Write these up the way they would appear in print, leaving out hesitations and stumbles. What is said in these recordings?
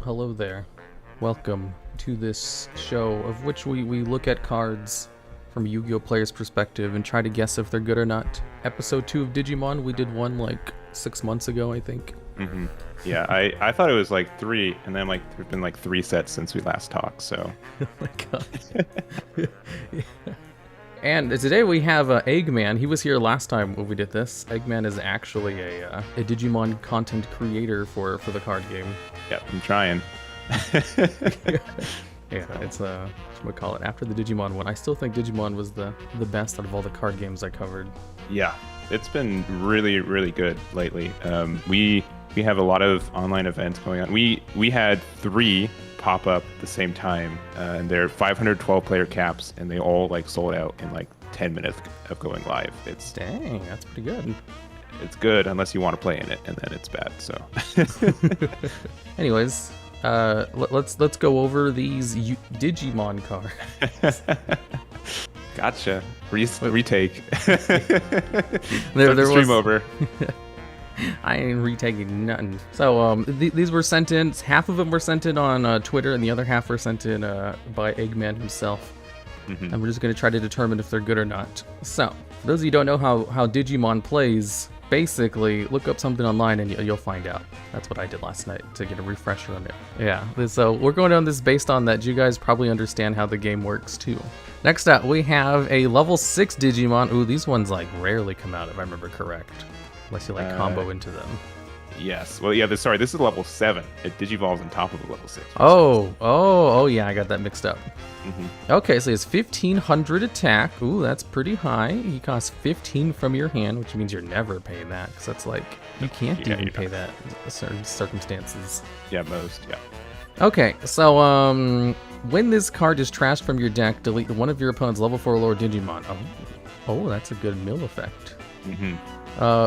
hello there. Welcome to this show of which we look at cards from a Yu-Gi-Oh player's perspective and try to guess if they're good or not. Episode 2 of Digimon, we did one like 6 months ago, I think. Mm-hmm. Yeah, I thought it was like 3, and then like there's been like 3 sets since we last talked, so. Oh my god. Yeah. And today we have Eggman. He was here last time when we did this. Eggman is actually a Digimon content creator for the card game. Yeah, I'm trying. Yeah, it's what we call it, after the Digimon one. I still think Digimon was the best out of all the card games I covered. Yeah, it's been really, really good lately. We have a lot of online events going on. We had 3 pop up at the same time, and they're 512 player caps, and they all like sold out in like 10 minutes of going live. Dang, that's pretty good. It's good unless you want to play in it, and then it's bad. So, anyways, let's go over these Digimon cards. Gotcha. Retake. there Stream was over. I ain't retaking nothing. So these were sent in. Half of them were sent in on Twitter, and the other half were sent in by Eggman himself. Mm-hmm. And we're just going to try to determine if they're good or not. So, for those of you who don't know how Digimon plays, basically look up something online and you'll find out. That's what I did last night to get a refresher on it. Yeah, so we're going on this based on that you guys probably understand how the game works too. Next up, we have a level 6 Digimon. Ooh, these ones like rarely come out if I remember correct. Unless you like combo into them. Yes. Well, yeah. This is a level 7. It digivolves on top of a level 6. Oh, yeah. I got that mixed up. Mm-hmm. Okay, so it's 1500 attack. Ooh, that's pretty high. He costs 15 from your hand, which means you're never paying that, because that's like you can't even pay that in certain circumstances. Yeah, most. Yeah. Okay, so when this card is trashed from your deck, delete one of your opponent's level 4 or lower Digimon. Oh, that's a good mill effect. Mm-hmm.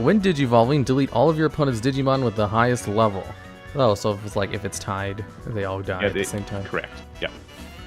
When Digivolving, delete all of your opponent's Digimon with the highest level. Oh, so if it's tied, they all die at the same time. Correct. Yeah.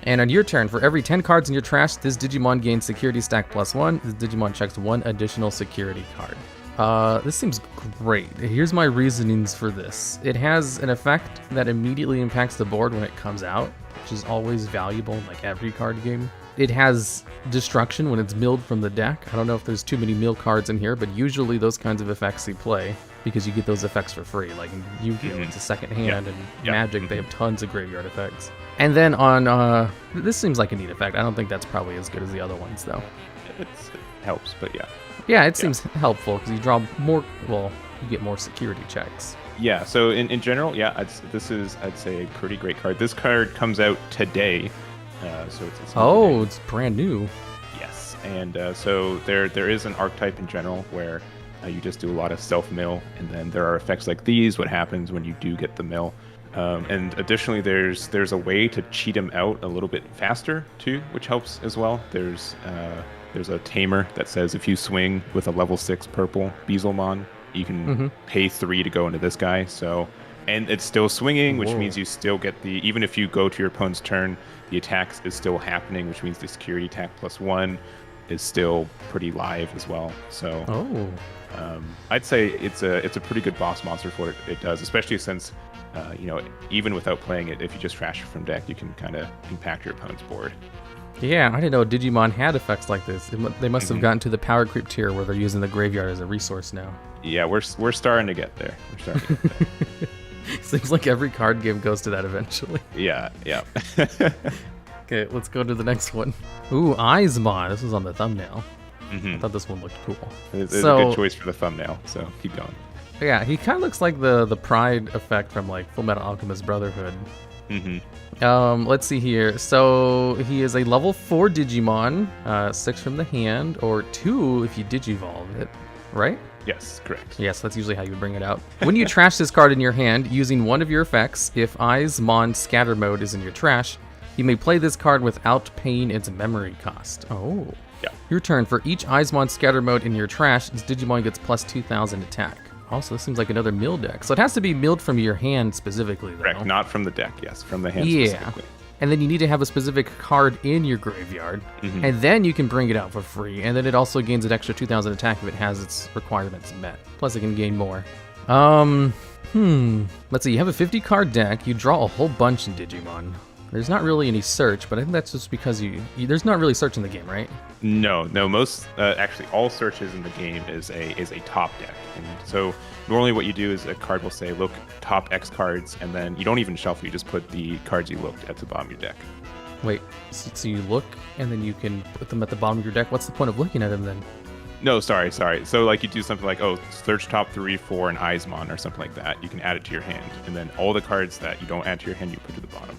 And on your turn, for every 10 cards in your trash, this Digimon gains security stack +1. This Digimon checks 1 additional security card. This seems great. Here's my reasonings for this. It has an effect that immediately impacts the board when it comes out, which is always valuable in like every card game. It has destruction when it's milled from the deck. I don't know if there's too many mill cards in here, but usually those kinds of effects you play because you get those effects for free. Like in Yu-Gi-Oh, it's a second hand, and Magic, they have tons of graveyard effects. And then on, this seems like a neat effect. I don't think that's probably as good as the other ones, though. It helps, but yeah. Yeah, it seems helpful because you draw more, well, you get more security checks. Yeah, so in general, yeah, this is, I'd say, a pretty great card. This card comes out today. So it's brand new. Yes, and so there is an archetype in general where you just do a lot of self-mill, and then there are effects like these, what happens when you do get the mill. And additionally, there's a way to cheat them out a little bit faster too, which helps as well. There's a tamer that says if you swing with a level 6 purple Beelzemon, you can pay 3 to go into this guy. So, and it's still swinging, which means you still get the, even if you go to your opponent's turn, the attack is still happening, which means the security attack +1 is still pretty live as well. So, I'd say it's a pretty good boss monster for what it does, especially since, even without playing it, if you just trash it from deck, you can kind of impact your opponent's board. Yeah, I didn't know Digimon had effects like this. They must have gotten to the power creep tier where they're using the graveyard as a resource now. Yeah, we're starting to get there. Seems like every card game goes to that eventually. Yeah. Okay, let's go to the next one. Ooh, Eismon. This was on the thumbnail. I thought this one looked cool. It's a good choice for the thumbnail, so keep going. Yeah, he kind of looks like the Pride effect from like Full Metal Alchemist Brotherhood. Let's see here. So he is a level 4 Digimon, 6 from the hand, or 2 if you Digivolve it, right? Yes, correct. Yes, that's usually how you bring it out. When you trash this card in your hand using one of your effects, if Eismon Scatter Mode is in your trash, you may play this card without paying its memory cost. Oh. Yeah. Your turn. For each Eismon Scatter Mode in your trash, this Digimon gets +2000 attack. Also, this seems like another mill deck. So it has to be milled from your hand specifically, though. Correct, not from the deck, yes, from the hand specifically. And then you need to have a specific card in your graveyard, and then you can bring it out for free. And then it also gains an extra 2000 attack if it has its requirements met. Plus, it can gain more. Let's see, you have a 50 card deck, you draw a whole bunch in Digimon. There's not really any search, but I think that's just because there's not really search in the game, right? No. Most actually all searches in the game is a top deck, and so normally what you do is a card will say look top X cards, and then you don't even shuffle. You just put the cards you looked at the bottom of your deck. Wait, so you look and then you can put them at the bottom of your deck. What's the point of looking at them then? No, sorry. So like you do something like, search top 3 for an Eismon or something like that. You can add it to your hand, and then all the cards that you don't add to your hand, you put to the bottom.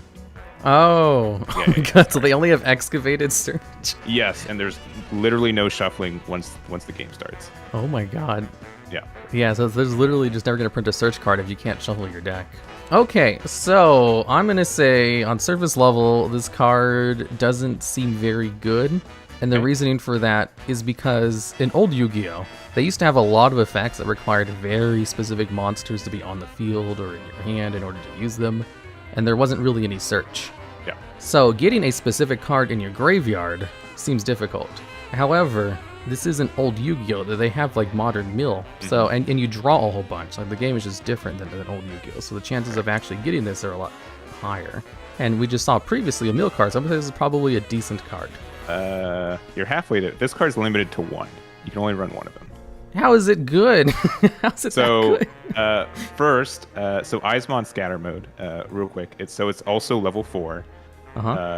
Oh, my God! So they only have excavated search. Yes, and there's literally no shuffling once the game starts. Oh my God. Yeah. Yeah, so there's literally just never going to print a search card if you can't shuffle your deck. Okay, so I'm going to say on surface level, this card doesn't seem very good. And the reasoning for that is because in old Yu-Gi-Oh, they used to have a lot of effects that required very specific monsters to be on the field or in your hand in order to use them. And there wasn't really any search. Yeah. So getting a specific card in your graveyard seems difficult. However, this isn't old Yu-Gi-Oh! That they have like modern mill. So and you draw a whole bunch. Like the game is just different than old Yu-Gi-Oh! So the chances of actually getting this are a lot higher. And we just saw previously a mill card, so I'm gonna say this is probably a decent card. You're halfway there. This card's limited to 1. You can only run 1 of them. How is it good? How's it that good? First, so Eismon Scatter Mode, real quick. It's also level 4.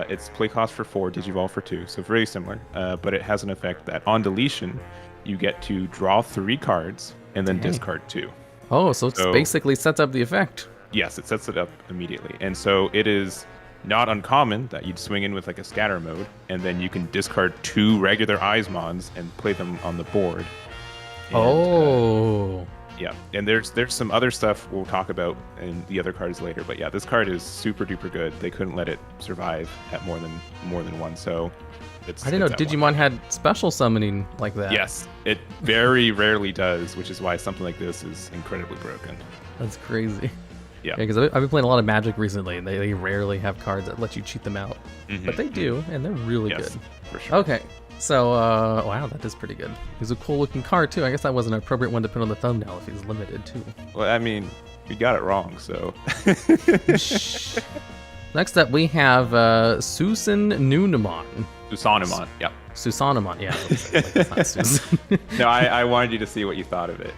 It's play cost for 4, Digivolve for 2, so very similar. But it has an effect that on deletion, you get to draw 3 cards and then discard 2. Oh, so it basically sets up the effect. Yes, it sets it up immediately. And so it is not uncommon that you'd swing in with like a scatter mode, and then you can discard 2 regular Eismons and play them on the board. And, yeah, and there's some other stuff we'll talk about in the other cards later, but yeah, this card is super duper good. They couldn't let it survive at more than 1, so I didn't know Digimon had special summoning like that. Yes, it very rarely does, which is why something like this is incredibly broken. That's crazy. Yeah, because I've been playing a lot of Magic recently, and they rarely have cards that let you cheat them out. But they do, and they're really good. For sure. Okay, so, wow, that is pretty good. He's a cool-looking card, too. I guess that was an appropriate one to put on the thumbnail if he's limited, too. Well, I mean, you got it wrong, so... Next up, we have Susanumon. Susanumon, yeah. Susanumon, yeah. Like it's not Susan. No, I wanted you to see what you thought of it.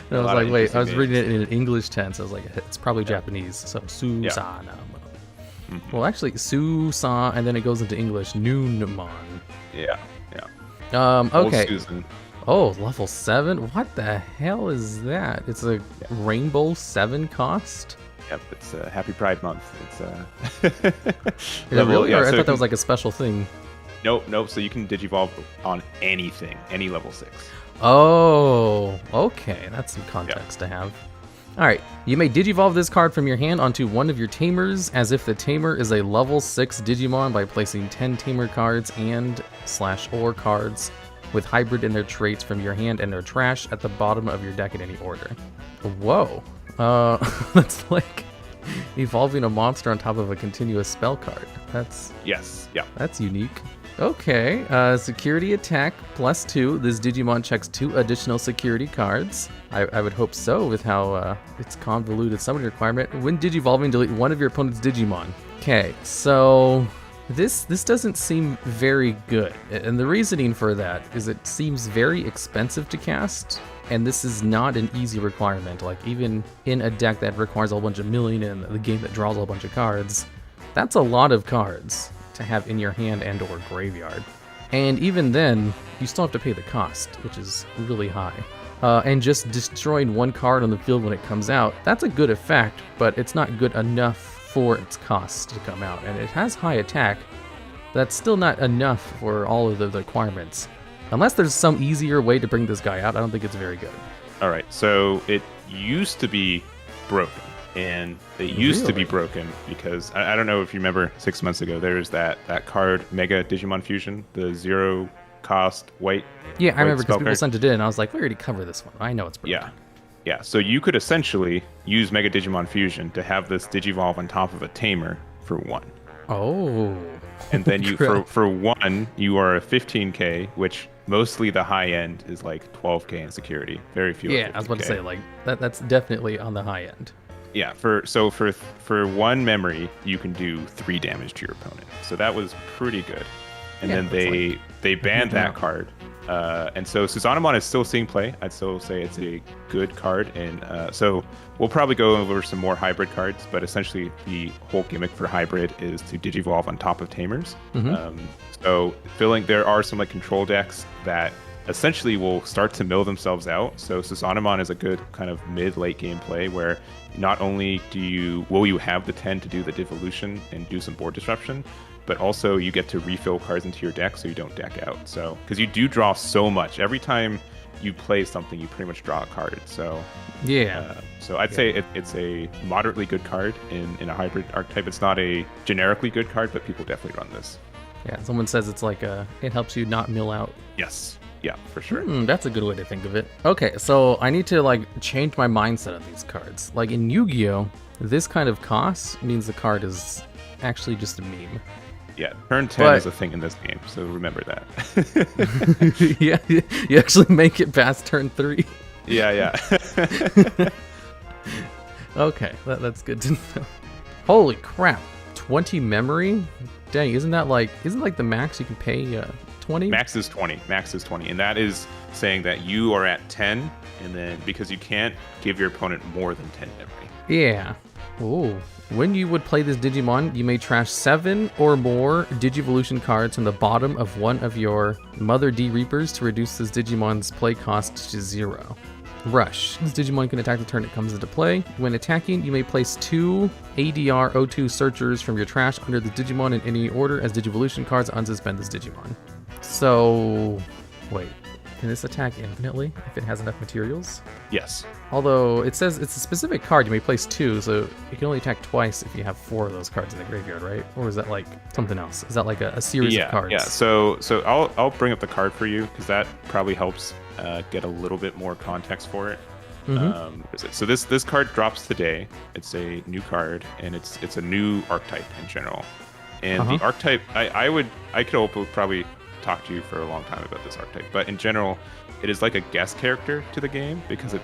I was like, wait, I was reading it in an English tense. I was like, it's probably Japanese, so Susanumon. Well, actually, Susan, and then it goes into English, Noonmon. Yeah. Okay. Susan. Oh, level 7? What the hell is that? It's a Rainbow 7 cost? Yep, it's Happy Pride Month. It's Is it really? Or I thought that was like a special thing. Nope. So you can Digivolve on anything, any level 6. Oh, okay. That's some context to have. All right, you may Digivolve this card from your hand onto one of your Tamers as if the Tamer is a level 6 Digimon by placing 10 Tamer cards and/or cards with hybrid in their traits from your hand and their trash at the bottom of your deck in any order. Whoa. That's like evolving a monster on top of a continuous spell card. Yes, yeah. That's unique. Okay, security attack +2. This Digimon checks 2 additional security cards. I would hope so with how it's convoluted summoning requirement. When Digivolving, delete one of your opponent's Digimon. Okay, so this doesn't seem very good. And the reasoning for that is it seems very expensive to cast. And this is not an easy requirement. Like even in a deck that requires a whole bunch of milling and the game that draws a whole bunch of cards, that's a lot of cards to have in your hand and or graveyard. And even then, you still have to pay the cost, which is really high. And just destroying one card on the field when it comes out, that's a good effect, but it's not good enough for its cost to come out. And it has high attack, but that's still not enough for all of the requirements. Unless there's some easier way to bring this guy out, I don't think it's very good. All right, so it used to be broken. And it used to be broken because, I don't know if you remember 6 months ago, there's that card, Mega Digimon Fusion, the 0 cost white. Yeah, I remember because people sent it in, and I was like, we already covered this one. I know it's broken. Yeah, so you could essentially use Mega Digimon Fusion to have this Digivolve on top of a Tamer for 1. Oh. And then you for 1, you are a 15k, which mostly the high end is like 12k in security. Very few. Yeah, I was about to say like that's definitely on the high end. Yeah, for one memory, you can do 3 damage to your opponent. So that was pretty good. And then they banned that card. And so Susanamon is still seeing play. I'd still say it's a good card. And so we'll probably go over some more hybrid cards, but essentially the whole gimmick for hybrid is to digivolve on top of Tamers. So there are some like control decks that essentially will start to mill themselves out. So Susanamon is a good kind of mid-late game play where not only will you have the 10 to do the devolution and do some board disruption, but also you get to refill cards into your deck so you don't deck out. So because you do draw so much every time you play something, you pretty much draw a card. So so I'd say it's a moderately good card in a hybrid archetype. It's not a generically good card, but people definitely run this. Yeah, someone says it's like it helps you not mill out. Yes. Yeah, for sure. That's a good way to think of it. Okay, so I need to like change my mindset on these cards. Like in Yu-Gi-Oh, this kind of cost means the card is actually just a meme. Yeah, turn 10 is a thing in this game, so remember that. Yeah, you actually make it past turn 3. Yeah. Okay, that's good to know. Holy crap, 20 memory? Dang, isn't like the max you can pay 20? Max is 20, and that is saying that you are at 10, and then because you can't give your opponent more than 10 memory. Yeah. Ooh. When you would play this Digimon, you may trash 7 or more Digivolution cards from the bottom of one of your Mother D Reapers to reduce this Digimon's play cost to 0. Rush. This Digimon can attack the turn it comes into play. When attacking, you may place 2 ADR O2 Searchers from your trash under the Digimon in any order as Digivolution cards unsuspend this Digimon. So, wait. Can this attack infinitely if it has enough materials? Yes. Although it says it's a specific card, you may place 2, so you can only attack twice if you have 4 of those cards in the graveyard, right? Or is that like something else? Is that like a series of cards? Yeah. So I'll bring up the card for you because that probably helps get a little bit more context for it. So this card drops today. It's a new card and it's a new archetype in general. And the archetype, I could probably talk to you for a long time about this archetype, but in general, it is like a guest character to the game because you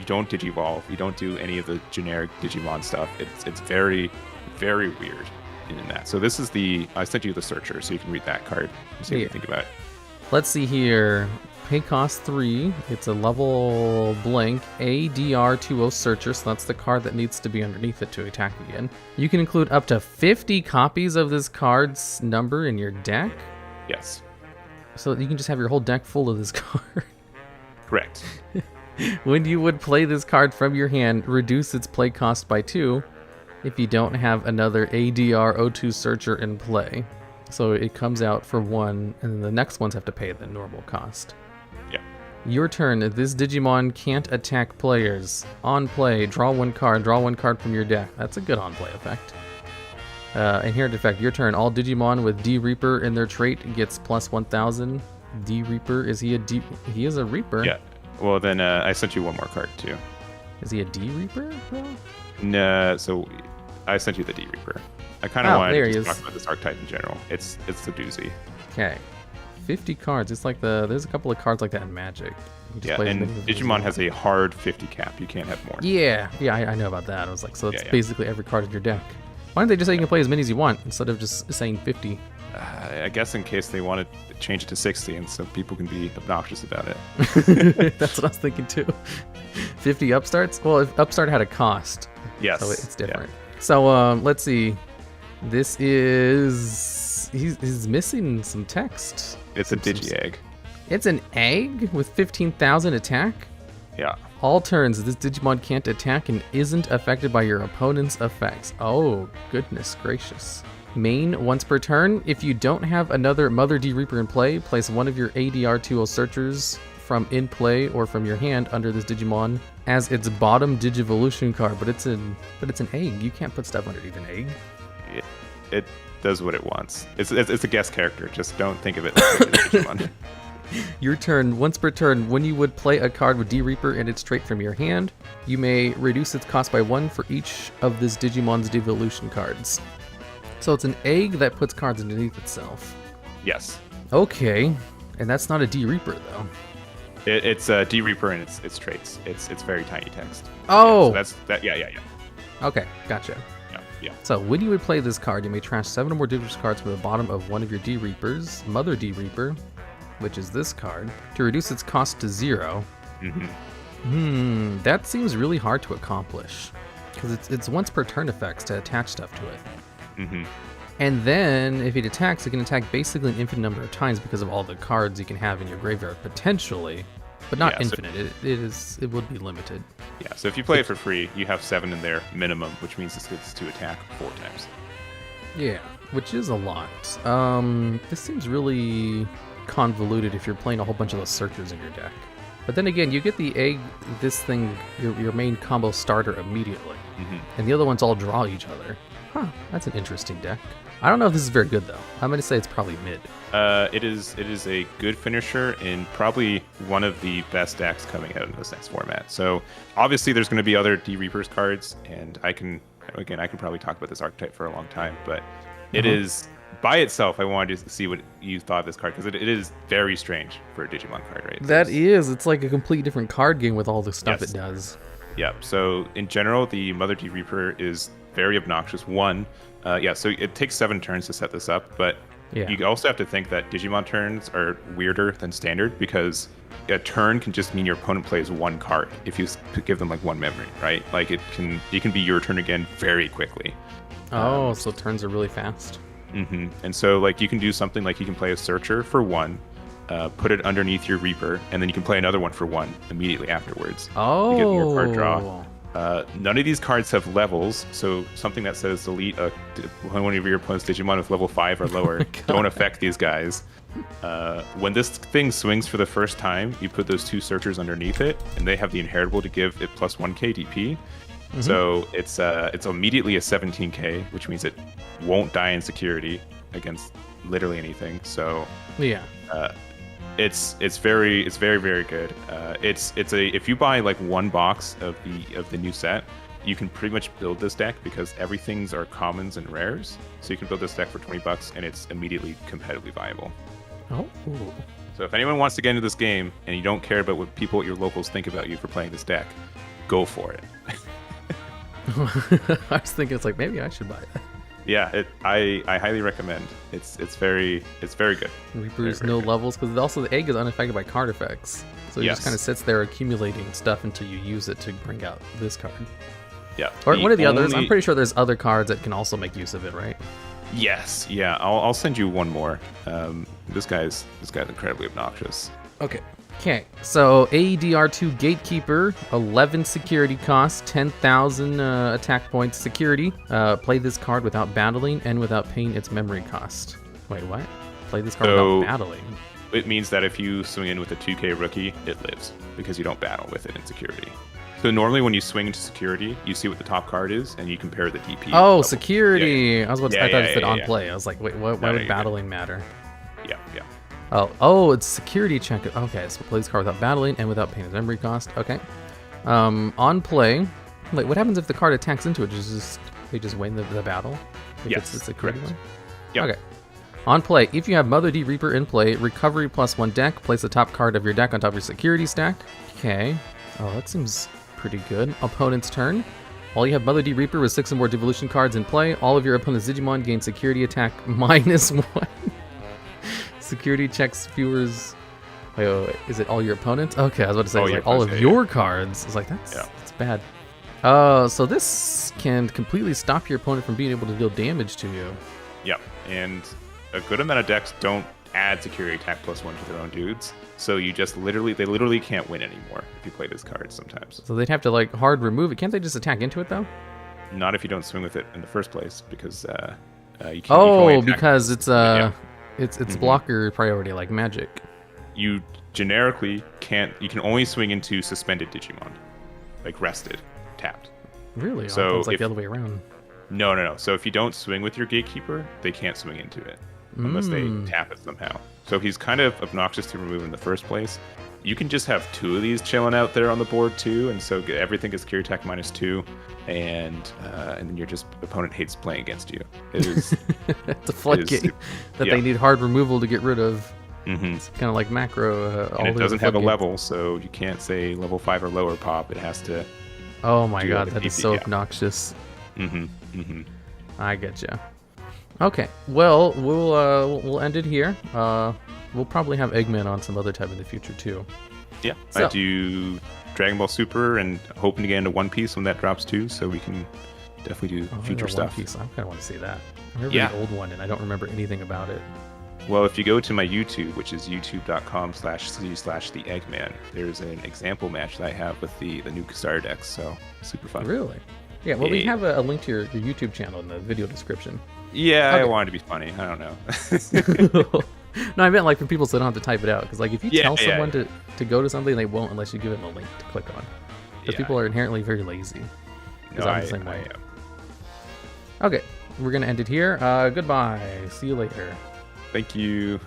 don't digivolve, you don't do any of the generic Digimon stuff. It's very, very weird in that. So this is I sent you the searcher, so you can read that card and see what you think about it. Let's see here. Pay cost 3. It's a level blank ADR20 searcher, so that's the card that needs to be underneath it to attack again. You can include up to 50 copies of this card's number in your deck. Yes. So you can just have your whole deck full of this card. Correct. When you would play this card from your hand, reduce its play cost by 2 if you don't have another ADR O2 searcher in play. So it comes out for 1, and then the next ones have to pay the normal cost. Yeah. Your turn. This Digimon can't attack players. On play, draw 1 card. Draw 1 card from your deck. That's a good on-play effect. Inherent effect. Your turn. All Digimon with D Reaper in their trait gets plus 1,000. D Reaper. Is he a D? He is a Reaper. Yeah. Well, then I sent you one more card too. Is he a D Reaper? No. So I sent you the D Reaper. I kind of wanted to just talk about this archetype in general. It's the doozy. Okay. 50 cards. It's like there's a couple of cards like that in Magic. Yeah, and Digimon has a hard 50 cap. You can't have more. Yeah, I know about that. I was like, so it's basically every card in your deck. Why don't they just say you can play as many as you want instead of just saying 50? I guess in case they want to change it to 60 and so people can be obnoxious about it. That's what I was thinking too. 50 upstarts? Well, if upstart had a cost. Yes. So it's different. Yeah. So let's see. This is... He's missing some text. It's a Digi-Egg. It's an egg with 15,000 attack? Yeah. All turns, this Digimon can't attack and isn't affected by your opponent's effects. Oh, goodness gracious. Main, once per turn. If you don't have another Mother D Reaper in play, place one of your ADR20 searchers from in play or from your hand under this Digimon as its bottom Digivolution card. But it's an egg. You can't put stuff underneath an egg. It does what it wants. It's a guest character. Just don't think of it like a Digimon. Your turn. Once per turn, when you would play a card with D Reaper and its trait from your hand, you may reduce its cost by 1 for each of this Digimon's devolution cards. So it's an egg that puts cards underneath itself. Yes. Okay. And that's not a D Reaper though. It's D Reaper and its traits. It's very tiny text. Oh, so that's that. Yeah. Okay, gotcha. Yeah. So when you would play this card, you may trash 7 or more Digimon cards from the bottom of one of your D Reapers, Mother D Reaper, which is this card, to reduce its cost to 0. That seems really hard to accomplish because it's once per turn effects to attach stuff to it. And then if it attacks, it can attack basically an infinite number of times because of all the cards you can have in your graveyard potentially, but not infinite. It would be limited. Yeah. So if you play it for free, you have 7 in there minimum, which means this gets to attack 4 times. Yeah, which is a lot. This seems really convoluted if you're playing a whole bunch of those searchers in your deck. But then again, you get the egg, this thing, your main combo starter immediately. And the other ones all draw each other. Huh, that's an interesting deck. I don't know if this is very good though. I'm going to say it's probably mid. It is a good finisher and probably one of the best decks coming out in this next format. So obviously there's going to be other D Reapers cards, and I can probably talk about this archetype for a long time, but it is by itself. I wanted to see what you thought of this card because it is very strange for a Digimon card, right? It's like a complete different card game with all the stuff it does. Yep. So in general, the Mother D Reaper is very obnoxious. So it takes 7 turns to set this up, but you also have to think that Digimon turns are weirder than standard because a turn can just mean your opponent plays 1 card if you give them like 1 memory, right? Like it can be your turn again very quickly. So turns are really fast. And so like you can do something like you can play a Searcher for 1, put it underneath your Reaper, and then you can play another one for 1 immediately afterwards. To get more card draw. None of these cards have levels, so something that says delete one of your opponent's Digimon with level 5 or lower don't affect these guys. When this thing swings for the first time, you put those 2 searchers underneath it, and they have the inheritable to give it plus 1 KDP. So it's immediately a 17k, which means it won't die in security against literally anything. So it's very good. If you buy like 1 box of the new set, you can pretty much build this deck because everything's are commons and rares. So you can build this deck for $20 and it's immediately competitively viable. Oh. So if anyone wants to get into this game and you don't care about what people at your locals think about you for playing this deck, go for it. I was thinking it's like maybe I should buy it. Yeah, I highly recommend. It's very good. Reapers very no good. levels because also the egg is unaffected by card effects, so it just kind of sits there accumulating stuff until you use it to bring out this card. Yeah, or one of the others. I'm pretty sure there's other cards that can also make use of it, right? Yes, yeah. I'll send you one more. This guy's incredibly obnoxious. Okay, so AEDR2 Gatekeeper, 11 security cost, 10,000 attack points security. Play this card without battling and without paying its memory cost. Wait, what? Play this card without battling. It means that if you swing in with a 2k rookie, it lives because you don't battle with it in security. So normally when you swing into security, you see what the top card is and you compare the DP. Oh, security! Yeah. I thought it said on play. I was like, wait, why would battling matter? Yeah. Oh, it's security check. Okay, so play this card without battling and without paying its memory cost. Okay. On play, like what happens if the card attacks into it? They just win the battle? Yes, it's the security correct. one? Yep. Okay. On play, if you have Mother D Reaper in play, recovery +1 deck, place the top card of your deck on top of your security stack. Okay. Oh, that seems pretty good. Opponent's turn. While you have Mother D Reaper with 6 or more devolution cards in play, all of your opponent's Digimon gain security attack -1. Security checks viewers. Wait, is it all your opponents? Okay, I was about to say all of your cards. It's like that's bad. So this can completely stop your opponent from being able to deal damage to you. Yep, and a good amount of decks don't add security attack +1 to their own dudes. So you just literally can't win anymore if you play this card sometimes. So they'd have to like hard remove it. Can't they just attack into it though? Not if you don't swing with it in the first place because you can't. Because it's it's blocker priority like Magic. You generically can't. You can only swing into suspended Digimon, like rested, tapped. Really? So it's like the other way around. No. So if you don't swing with your Gatekeeper, they can't swing into it unless they tap it somehow. So he's kind of obnoxious to remove in the first place. You can just have 2 of these chilling out there on the board too, and so everything is security attack -2, and then your opponent hates playing against you. It is it's a floodgate that they need hard removal to get rid of. Mm-hmm. It's kind of like macro. And it doesn't have a level, so you can't say level 5 or lower pop. It has to. Oh my god, like that is PP, so yeah. obnoxious. Mm-hmm. Mm-hmm. I get you. Okay, well, we'll end it here. We'll probably have Eggman on some other time in the future too. Yeah, So- I do Dragon Ball Super and hoping to get into One Piece when that drops too, so we can definitely do future One stuff. Piece. I kind of want to see that. I remember Yeah. the old one, and I don't remember anything about it. Well, if you go to my YouTube, which is youtube.com/the Eggman, there's an example match that I have with the new starter decks, so super fun. Really? Yeah. Well, we Yeah. have a link to your YouTube channel in the video description. Yeah, I Okay. wanted to be funny. I don't know. No, I meant like for people so they don't have to type it out. Because like if you Yeah, tell yeah, someone yeah. to go to something, they won't unless you give them a link to click on. Because Yeah. people are inherently very lazy. Because No, I'm the same way. am. Okay, we're gonna end it here. Goodbye. See you later. Thank you.